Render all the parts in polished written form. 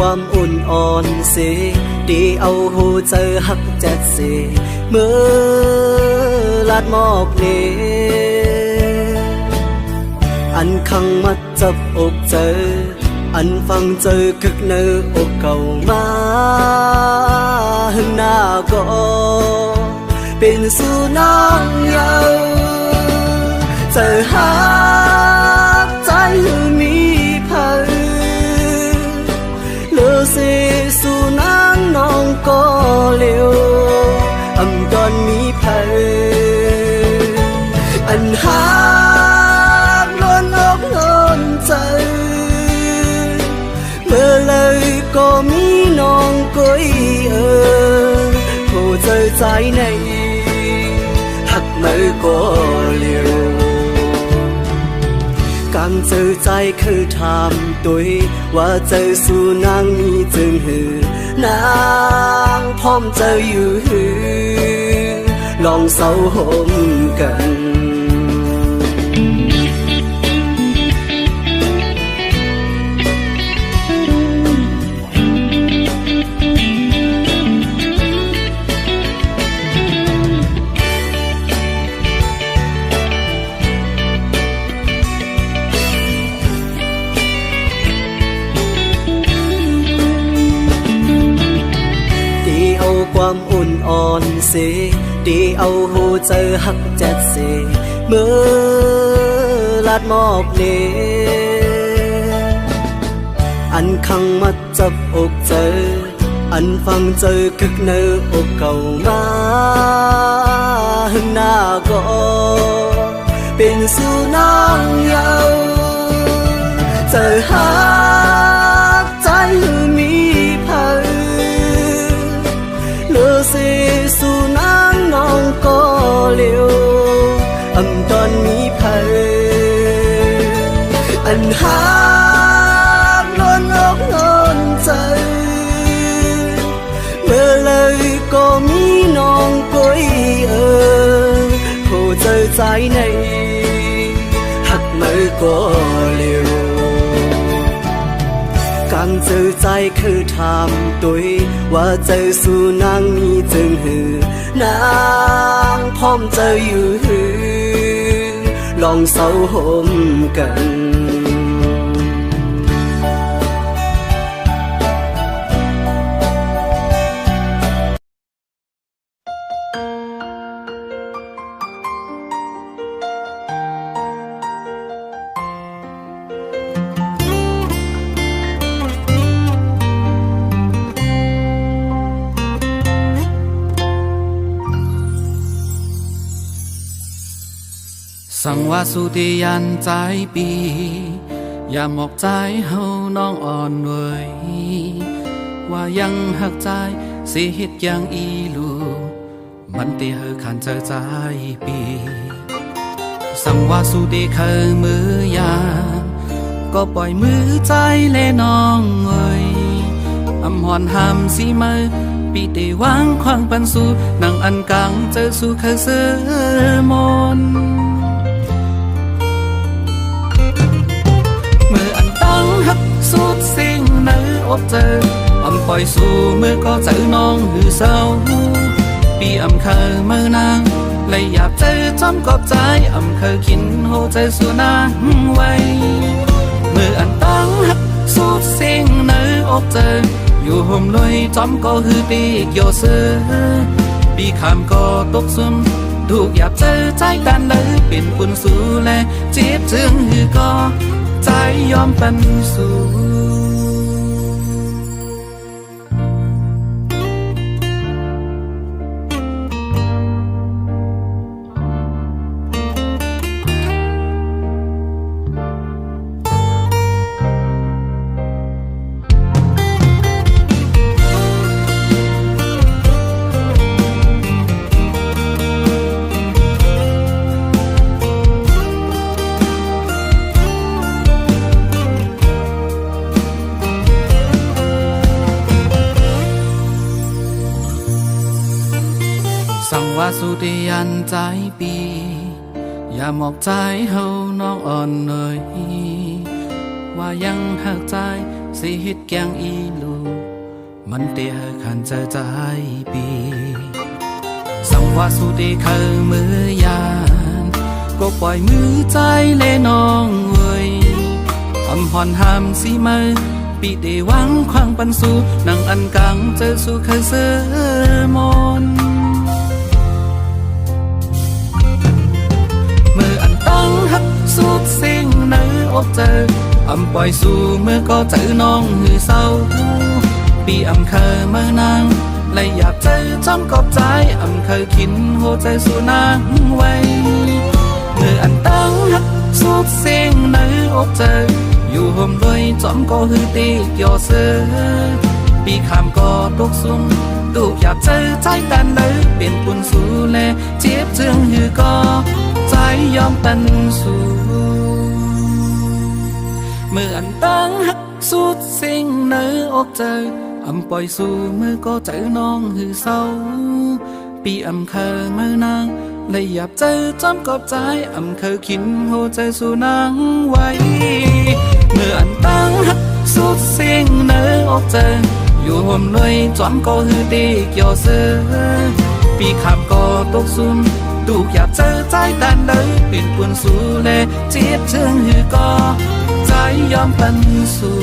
ความอุ่นอ่อนเสดีเอาหูเจอหักจัดเสเมื่อลาดหมอกเนอันขังมัดจับอกเจออันฟังเจอคึกเนื้ออกเก่ามาหึงหน้าก็เป็นสุนัขเยาเจอหาใจมีเผ่าเลือเสสุนัขน้องก็เลี้ยวอำดอนมีเผ่าอันหาล้นอกล้นใจเมื่อเลยก็มีน้องก้อยโหเจอใจในหักมือก็เลี้ยวการเจอใจคือถามตัวว่าเจอสู่นางมีจึงหือนางพร้อมเจออยู่หือลองเศร้าห่มกันความอุ่นอ่อนเสดีเอาหูเจอหักจัดเสเมื่อลาดหมอกเนอันขังมัดจับอกเจออันฟังเจอคึกเนื้ออกเก่ามาหึงหน้าก็เป็นสุนัขเยาเจอหาใจมีเผ่าเลือเสสุนัขน้องก็เลี้ยวอำดอนมีเผ่าอันหาล้นอกล้นใจเมื่อเลยก็มีน้องก้อยโหเจอใจในหักมือก็เลี้ยวการเจอใจคือถามตัวว่าเจอสู่นางมีจึงหือนางพร้อมเจออยู่หือลองเศร้าห่มกันสังว่าสุติยันใจปีอย่าหมอกใจเฮาน้องอ่อนเว้ยว่ายังหักใจสิเฮ็ดอย่างอีลูมันตีเฮาขันเจอใจปีสังว่าสุติเคยมือยาก็ปล่อยมือใจเลน้องเว้ยอำหอนหามสีมือปีเดวางควางปันสู่นั่งอันกังเจอสู่เคยเสือมนหักสุดสิ่งในอกเจออำปล่อยสู่มือก็เจอน้องหือเศร้าปีอำเคยมือนางเลยอยากเจอจอมกอบใจอำเคยกินโหเจอสู่นางไว้มืออันตั้งหักสุดสิ่งในอกเจออยู่ห่มลอยจอมก็หือปีกโยเสือปีคำก็ตกซุ่มถูกอยากเจอใจกันเลยเป็นปุ่นสู่แลเจ็บจึงหือก็ใจยอมเป็นสู่สังว่าสุติยันใจปีอย่าหมอกใจเฮาน้องอ่อนเลยว่ายังหักใจสิเฮ็ดแกงอีลู มันเตะขันเจอใจปีสังวาสุดีเคยมือยานก็ปล่อยมือใจเล่น้องเว้ยอำพรห้ามสีมือปีเดวังควางปันสู่นังอันกังเจอสู่เคยเสือมนมืออันตั้งฮักสุดสิ่งเนื้ออกเจออำปล่อยสู่เมื่อก็เจอน้องหือเศร้าปีอำเคยเมื่อนางเลยอยากเจอจำกอบใจอำเคยคิดหัวใจสู่นางไว้เมื่ออันตั้งฮักสุดสิ่งเนื้ออกเจออยู่ห่มด้วยจอมก็หือตีกยอเสือปีคำก็ตกสุ่มตูกอยากเจอใจแต่เลยเป็นปุ่นสู่แลเจ็บเจืองหือก็ใจยอมเป็นสู่เมื่ออันตั้งฮักสุดสิ่งเนื้ออกเจออำปล่อยสู่เมื่อก็เจอน้องหือเศร้าปีอำเคยเมื่อนางเลยอยากเจอจอมกอบใจอำเคยคิดหัวใจสู่นางไว้เมื่ออันตั้งฮักสุดสิ่งเนื้ออกเจออยู่ห่มเลยจอมก็หือตีเกี่ยวเสือปีคำก็ตกซุ่มตูกอยากเจอใจแต่เลยเป็นปุ่นสู่แลเจ็บเชิงหือก็ใจยอมเป็นสู่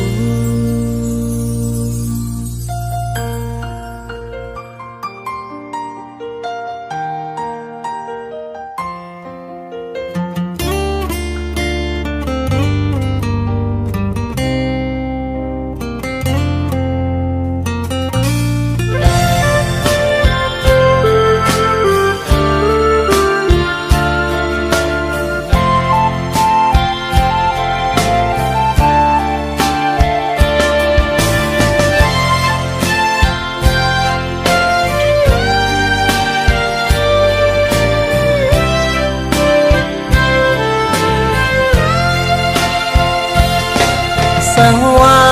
สังว่า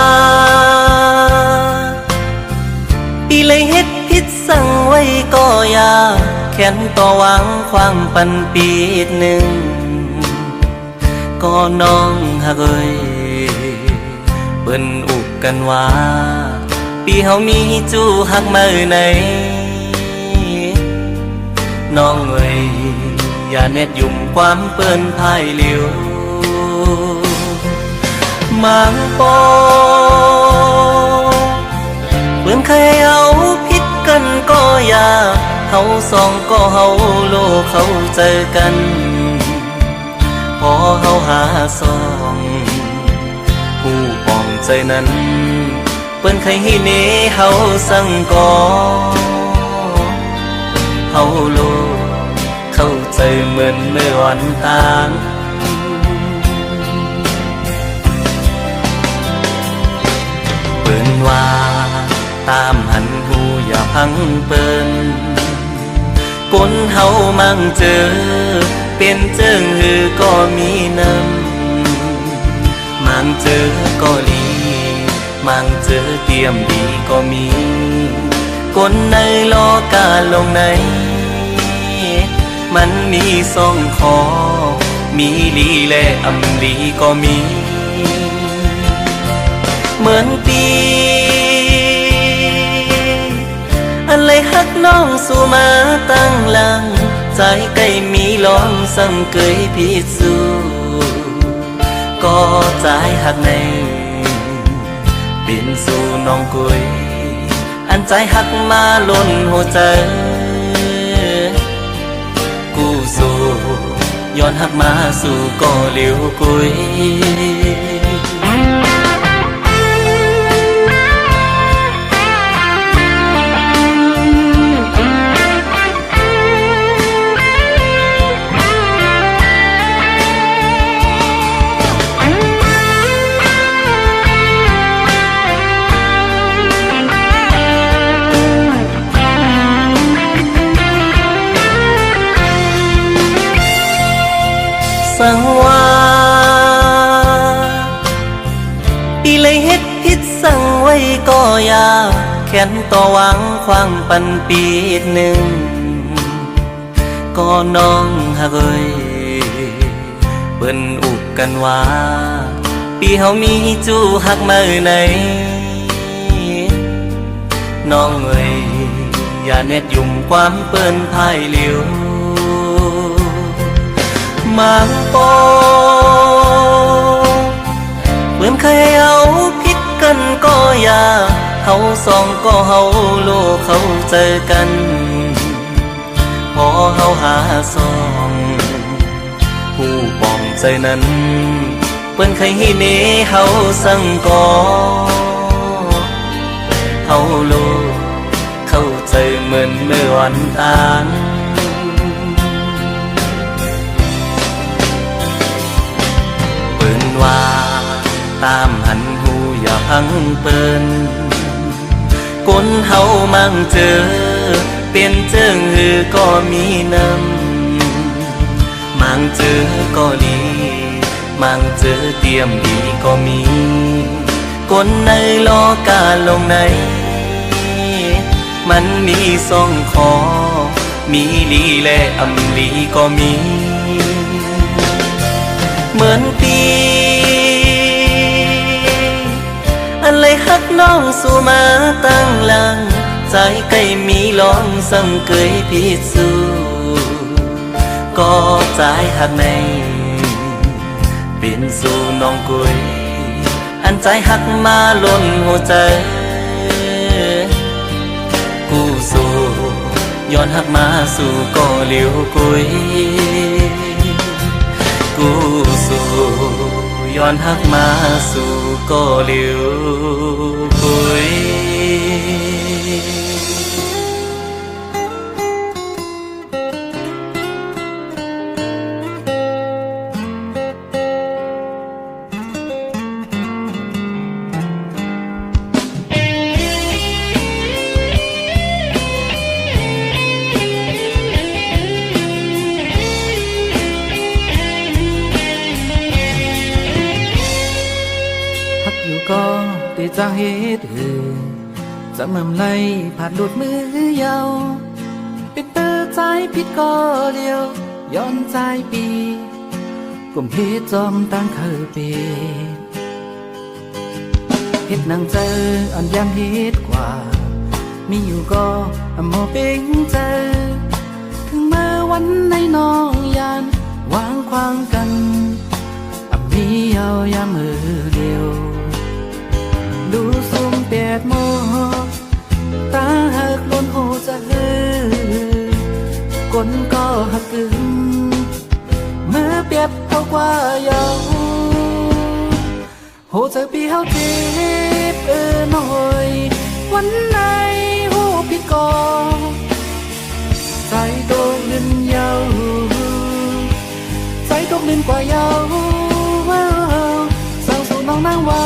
ปีเลยเฮ็ดพิษสั่งไว้ก็ยาแขนต่อวางความปันปีหนึ่งก็น้องฮักเอ้ยเปิ้นอุกกันว่าปีเฮามีจู้ฮักมื้อไหนน้องเอ้ยอย่าเน็ดยุ่มความเปิ้นพายเหลียวมังปอเพื่อนเคยเอาผิดกันก็อย่าเฮาสองก็เฮาโลกเขาเจอกันพอเฮาหาสองผู้ปองใจนั้นเพื่อนเคยให้เนเฮาสั่งก่อเฮาโลกเข้าใจเหมือนเมื่อวันต่างเปิ้นว่าตามหันหูอย่าพังเปิ้นคนเฮามั่งเจอเป็นเจิงหือก็มีน้ำมั่งเจอก็ลีมั่งเจอเตรียมดีก็มีคนในโลกาลงในมันมีสองคอมีลีและอำลีก็มีเหมือนปีอะไรฮักน้องสู่มาตั้งหลังใจใกล้มีลองสั่งเกยพิสูก็ใจฮักในเป็นสู่น้องกุยอันใจฮักมาล้นหัวใจกูสู่ย้อนฮักมาสู่ก็เหลียวกุยสังว่าปีเลยเฮ็ดพิษสั่งไว้ก็ยาแขนต่อวางควางปันปีหนึ่งก็น้องฮักเอ้ยเปิ้นอุกกันว่าปีเฮามีจู้ฮักมื้อไหน น้องเอ๋ยอย่าเน็ดยุ่มความเปิ้นภายเหลียวมังโปเมื่อนเคยเอาพิษกันก็อย่าเฮาสองก็เฮาโลกเขาเจอกันพอเฮาหาสองหูปองใจนั้นเปิ้นเคยให้เนเฮาสั่งก่อเฮาโลกเข้าใจเหมือนเมื่อวันต่างเปิ้นว่าตามหันหูอย่าพังเปิ้นคนเฮามั่งเจอเปลี่ยนเจิงหือก็มีน้ำมั่งเจอก็ดีมั่งเจอเตรียมดีก็มีคนในโลกาลงในมันมีสองคอมีลีและอำลีก็มีเหมือนปีอันเลยฮักน้องสู่มาตั้งหลังใจใกล้มีลองสังเกยพิสูก็ใจหักในเป็นสู่น้องกุยอันใจหักมาล้นหัวใจกูสู่ย้อนหักมาสู่ก็เหลียวกุยกูสู่ย้อนหักมาสู่ก็เหลียวกุยก็ติจะเหตุจะมั่มไล่ผ่านหลุดมือยาวเป็นเตอใจผิดก็เดียวย้อนใจปีกลุ่มเหตุจอมตั้งเคยเป็นเหตุนางเจออันยังเหตุกว่ามีอยู่ก็โมเป็นเจอถึงเมื่อวันในน้องยานวางควางกันมีเอายามมือเดียวดูสุ่มเปียดโมตาหักล้นหูจะฮือกลก็หักกึ่งเมื่อเปียบเอากว่าเยาหูจะปีเฮาจีบหน่อยวันไหนหูพี่ก่อใจโดนลื่นเยาใจตกลื่นกว่าเยาสาวสู่น้องนางวา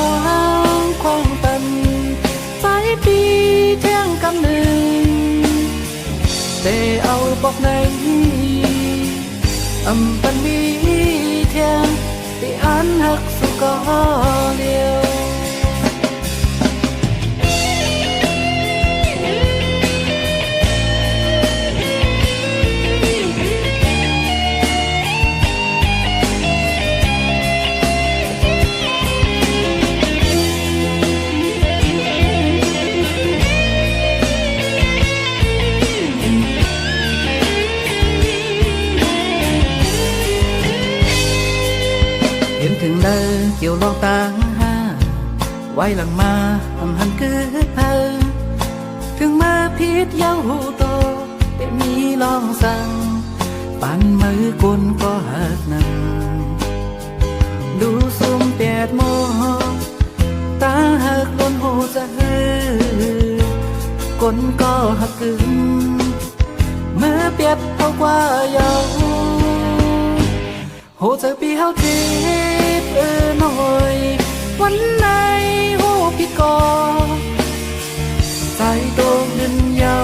งควงตันใจปีเที่ยงกำหนึ่งแต่เอาบอกในปันมีเที่ยงที่อันหักสุก็เดียวถึงเดินเกี่ยวลองตางหาไว้หลังมาหันคือเพอถึงมาพิษเย้าหูโตแต่มีลองสั่งปันมือกุนก็หักนังดูสุ่มเปียดโมตาหักล้นหูจะฮือกลก็หักกึ่งเมื่อเปียบเอากว่าเยาโหเจอปีเฮาจีบหน่อยวันไหนหูพี่ก่อใจโดนลื่นเยา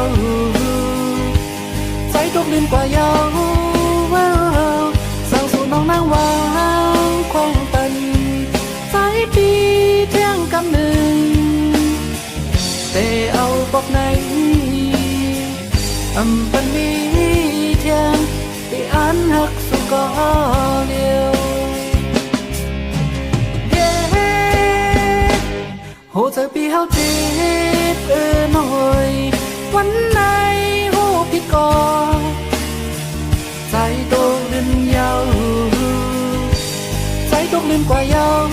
ใจโดนลื่นกว่าเยาสาวสู่น้องนางวางควงตันใจปีเที่ยงกำหนึ่งแต่เอาบอกในปันมีเที่ยงที่อันหักสุก็เดียวโหเจอปีเฮาจีบ หน่อยวันไหนหูพี่ก่อใจตกลืมยาวใจตกลืมกว่ายาว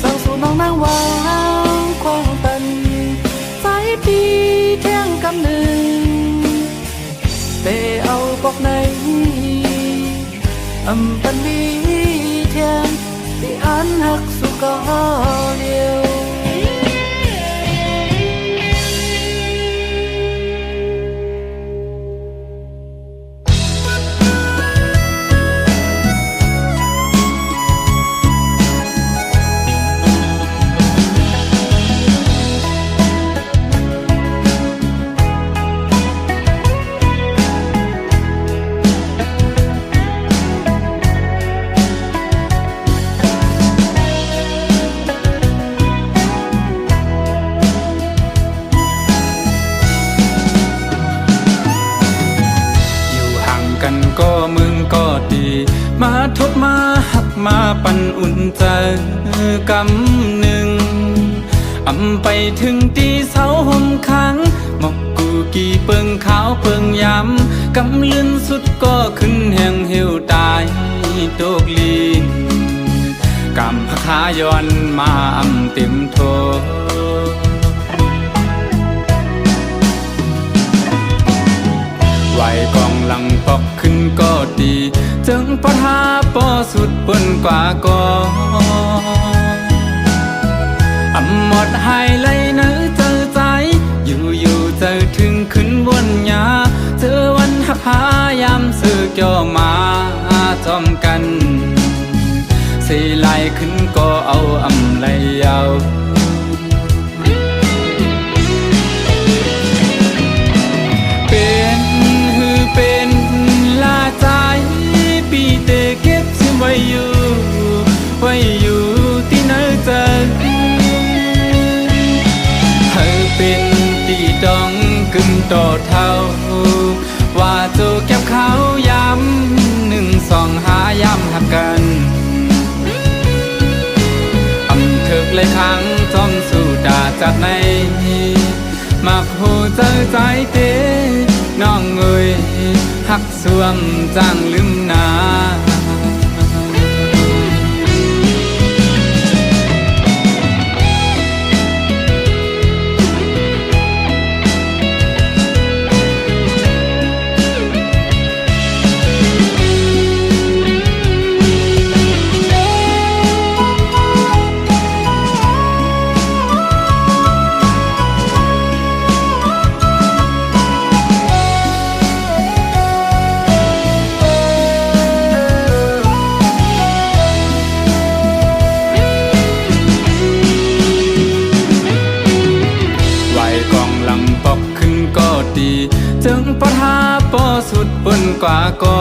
สาวสู่น้องนางวางความปันใจพี่เที่ยงกำหนึ่งไปเอาบอกไหนปันวีเที่ยงที่อันหักสุกาเลียวก็มึงก็ดีมาทบมาหักมาปั่นอุ่นใจกำหนึ่งไปถึงตีเสาห่มค้างหมอกกูกี่เปิงขาวเปิงยำกำลื่นสุดก็ขึ้นแห่งเหี่ยวตายโตกลีนกำพักขาย้อนมาเต็มโทไหวกองหลังปอกขึ้นก็ดีจึงปะทาปอสุดบนกว่าก็หมดหายเลยเนื้อเจอใจอยู่เจอถึงขึ้นบนหญ้าเจอวันหักพายามสื่อเกี่ยวมาจอมกันสีไหลขึ้นก็เอาไหลยาวเป็นลาใจปีเตเก็บซิไว้อยู่ที่ไหนเจอให้เป็นตีดองกึ่งต่อเท่าว่าโจเก็บเขาย้ำ1 2 5ย้ำหักกันเถิกเลยครั้งจอมสู่ดาจากในมักหูเจอใจเตน้องเอ้ยหักสวมจางลืมนาจึงปะทาปอสุดบนกว่าก็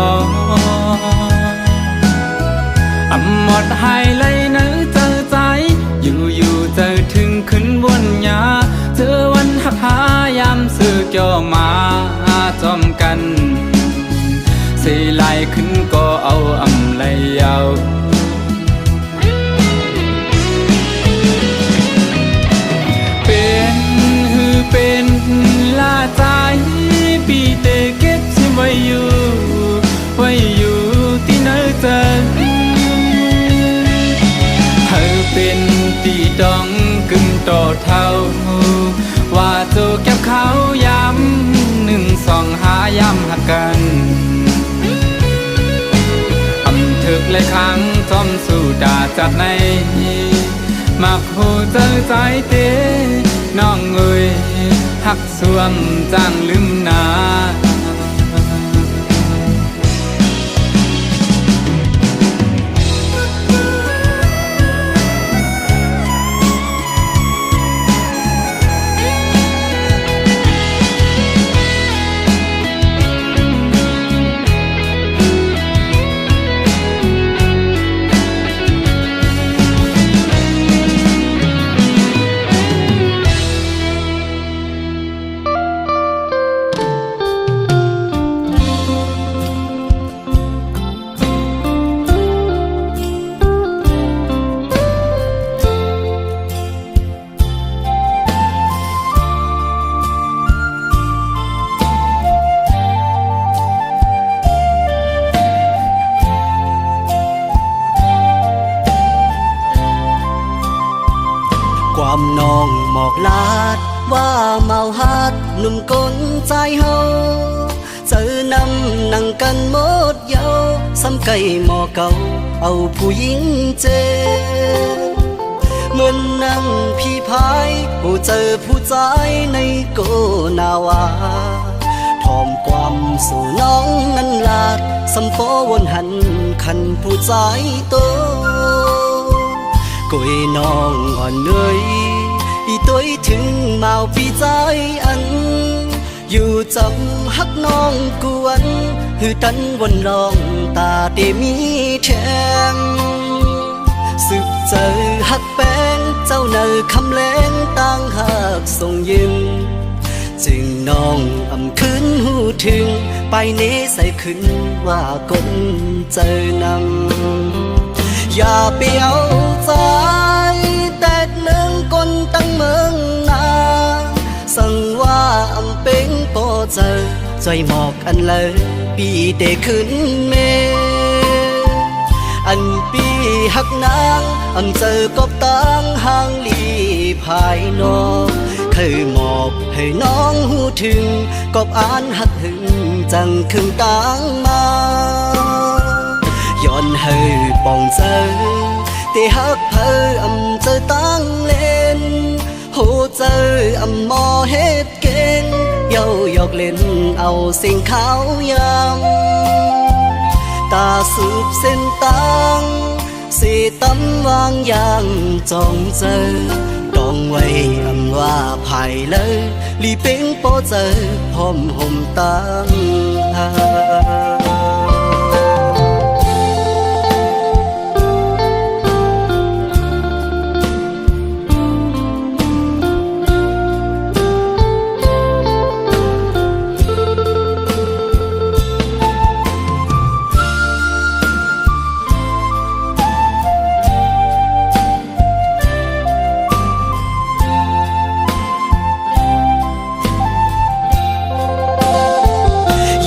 หมดหายเลยเนื้อเจอใจอยู่เจอถึงขึ้นบนหญ้าเจอวันหักพายามสื่อเกี่ยวมาจอมกันสีไหลขึ้นก็เอาไหลยาวเป็นลาใจปีเตเก็บซิไว้อยู่ที่ไหนเจอให้เป็นตีดองกึ่งต่อเท่าว่าโจเก็บเขาย้ำ1 2 5ย้ำหักกันเถิกเลยครั้งจอมสู่ดาจากในมักหูเจอใจเตน้องเอ้ยหักสวมจางลืมนา เ องหมอกลาดว่าเมาฮัดหนุ่มกลใจเฮาเจอนำนั่งกันหมดเยาซ้ำไก่หมอเก่าเอาผู้หญิงเจเหมือนนั่งพี่พายผู้เจอผู้ใจในโกนาวาทอมความสู่น้องนั้นลาดสำโฟวนหันคันผู้ใจโตกุยน้องอ่อนเนยอีตัวถึงเมาพี่ใจอันอยู่จำฮักน้องกวนหือตันวนลองตาเตมีแทงสืบเจอฮักแป้งเจ้าเนอคำแรงตั้งหักส่งยิ้มจึงน้องอำคืนหูถึงไปเนใส่ขึ้นว่าคนเจอนำอย่าเปียวใจแต่หนึ่งคนตั้งเมืองนาสั่งว่าอำเป็นปอเจอใจหมอกอันเลยปีเดขึ้นเมอันปีหักนางอำเจอกบตั้งห่างลีภายนอกเคยมอบให้น้องหูถึงกบอ่านหักหึงจังคึงตั้งมาย้อนให้ปองเจอแต่หักเพออำเจอตั้งเล่นโหเจออำมอเฮ็ดเก่งเย้าหยอกเล่นเอาสิ่งขาวยำตาสูบเส้นตังสีตำวางอย่างจองเจอต้องไว้อำว่าภายเลยลีเป็งโปเจอพร้อมห่มตัง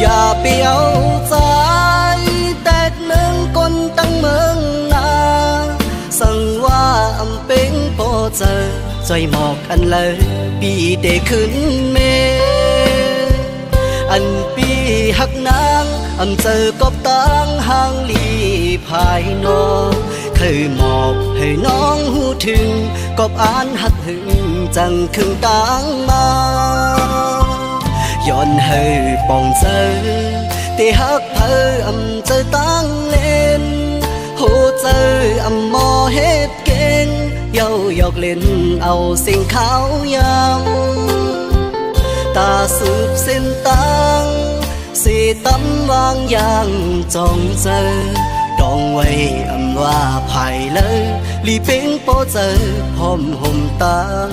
อย่าเปียวใจแต่หนึ่งคนตั้งเมืองนาสั่งว่าอำเป็นปอเจอใจหมอกอันเลยปีเดขึ้นเมอันปีหักนางอำเจอกบตั้งห่างลีภายนอกเคยมอบให้น้องหูถึงกบอ่านหักหึงจังคึงตั้งมาย้อนให้ปองเจอแต่หักเพออำเจอตั้งเล่นโหเจออำมอเฮ็ดเก่งเย้าหยอกเล่นเอาสิ่งขาวยำตาสูบเส้นตังสีตำวางอย่างจองเจอต้องไว้อำว่าภายเลยลีเป็งโปเจอพร้อมห่มตัง